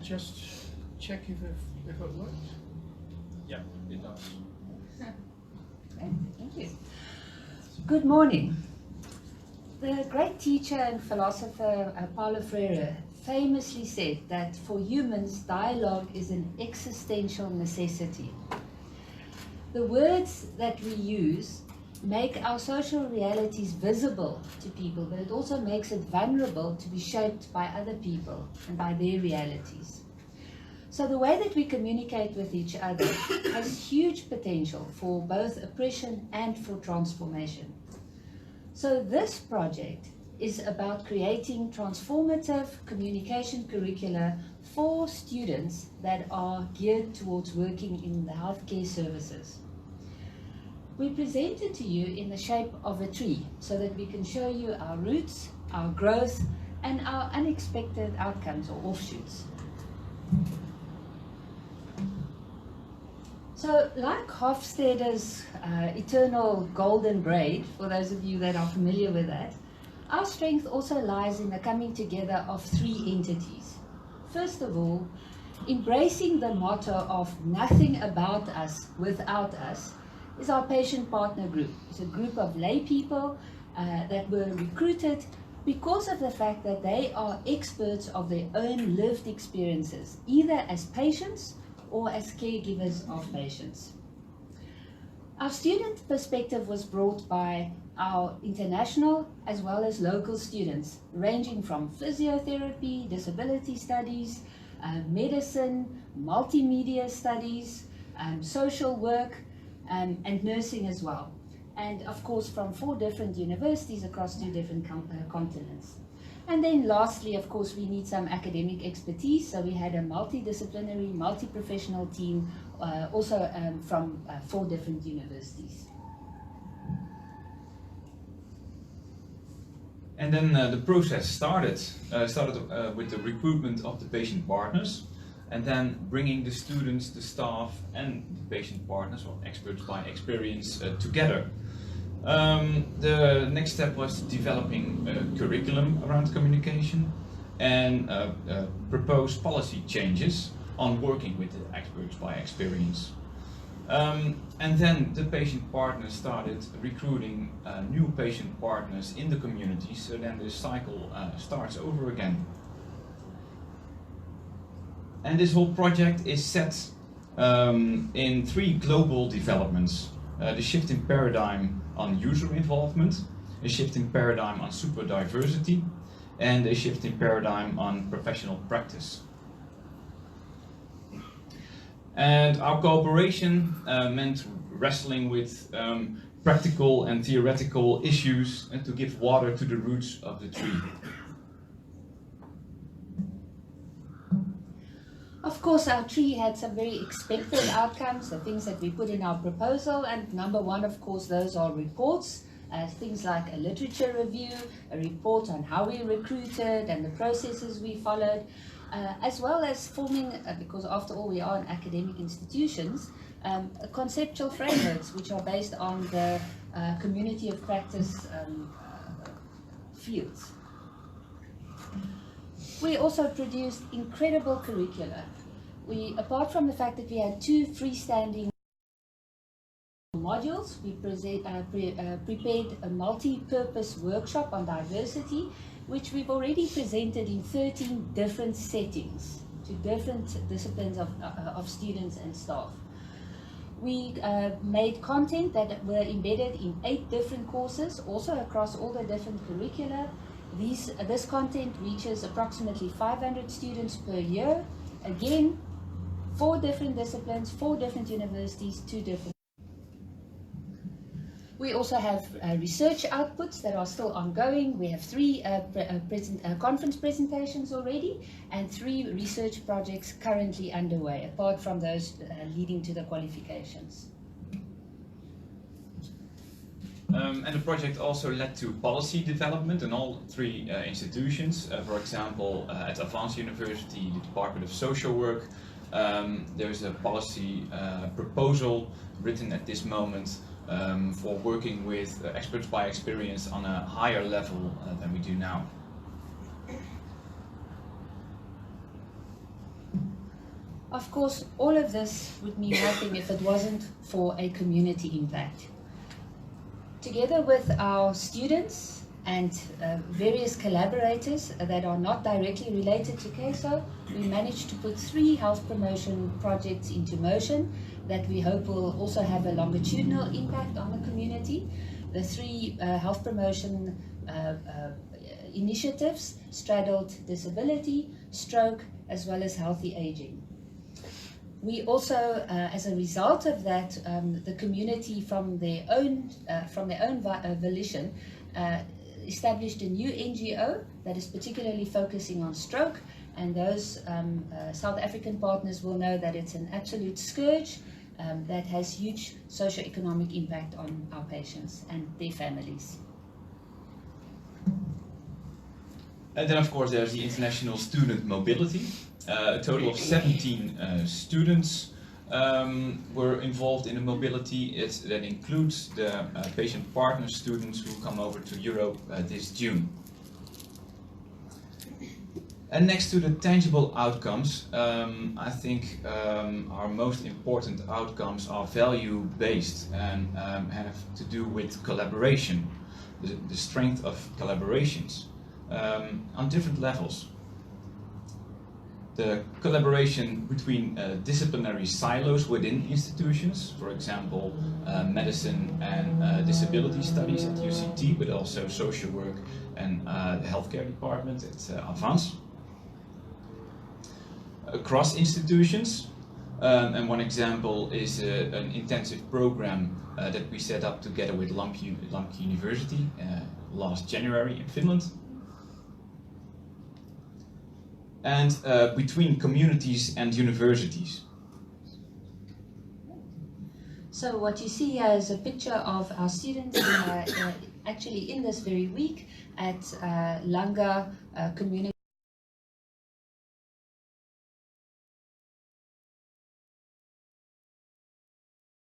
just check if it works? Yeah, it does. Okay, thank you. Good morning. The great teacher and philosopher Paulo Freire famously said that for humans, dialogue is an existential necessity. The words that we use make our social realities visible to people, but it also makes it vulnerable to be shaped by other people and by their realities. So the way that we communicate with each other has huge potential for both oppression and for transformation. So this project is about creating transformative communication curricula for students that are geared towards working in the healthcare services. We present it to you in the shape of a tree so that we can show you our roots, our growth, and our unexpected outcomes or offshoots. So, like Hofstede's eternal golden braid, for those of you that are familiar with that, our strength also lies in the coming together of three entities. First of all, embracing the motto of nothing about us without us is our patient partner group. It's a group of lay people that were recruited because of the fact that they are experts of their own lived experiences, either as patients or as caregivers of patients. Our student perspective was brought by our international as well as local students, ranging from physiotherapy, disability studies, medicine, multimedia studies, social work, and nursing as well. And of course from 4 different universities across 2 different continents. And then lastly, of course, we need some academic expertise, so we had a multidisciplinary, multi-professional team, also from 4 different universities. And then the process started with the recruitment of the patient partners, and then bringing the students, the staff, and the patient partners, or experts by experience, together. The next step was developing a curriculum around communication and propose policy changes on working with the experts by experience. And then the patient partners started recruiting new patient partners in the community, so then the cycle starts over again. And this whole project is set in 3 global developments. The shift in paradigm on user involvement, a shift in paradigm on super diversity, and a shift in paradigm on professional practice. And our cooperation meant wrestling with practical and theoretical issues and to give water to the roots of the tree. Of course, our tree had some very expected outcomes, the things that we put in our proposal, and number 1, of course, those are reports, things like a literature review, a report on how we recruited and the processes we followed, as well as forming, because after all we are in academic institutions, conceptual frameworks which are based on the community of practice fields. We also produced incredible curricula. Apart from the fact that we had 2 freestanding modules, we prepared a multi-purpose workshop on diversity, which we've already presented in 13 different settings to different disciplines of students and staff. We made content that were embedded in 8 different courses, also across all the different curricula. This content reaches approximately 500 students per year. Again, 4 different disciplines, 4 different universities, 2 different. We also have research outputs that are still ongoing. We have 3 conference presentations already and 3 research projects currently underway, apart from those leading to the qualifications. And the project also led to policy development in all 3 institutions. For example, at Advanced University, the Department of Social Work, there's a policy proposal written at this moment for working with experts by experience on a higher level than we do now. Of course, all of this would mean nothing if it wasn't for a community impact. Together with our students and various collaborators that are not directly related to CASO, we managed to put 3 health promotion projects into motion that we hope will also have a longitudinal impact on the community. The 3 health promotion initiatives straddled disability, stroke, as well as healthy aging. We also, as a result of that, the community from their own volition established a new NGO that is particularly focusing on stroke, and those South African partners will know that it's an absolute scourge that has huge socio-economic impact on our patients and their families. And then of course there's the international student mobility. A total of 17 students were involved in the mobility. That includes the patient partner students who come over to Europe this June. And next to the tangible outcomes, I think our most important outcomes are value-based and have to do with collaboration, the strength of collaborations on different levels. The collaboration between disciplinary silos within institutions, for example, medicine and disability studies at UCT, but also social work and the healthcare department at Avans. Across institutions, and one example is an intensive program that we set up together with Lamke University last January in Finland. And between communities and universities. So what you see here is a picture of our students actually in this very week at Langa Community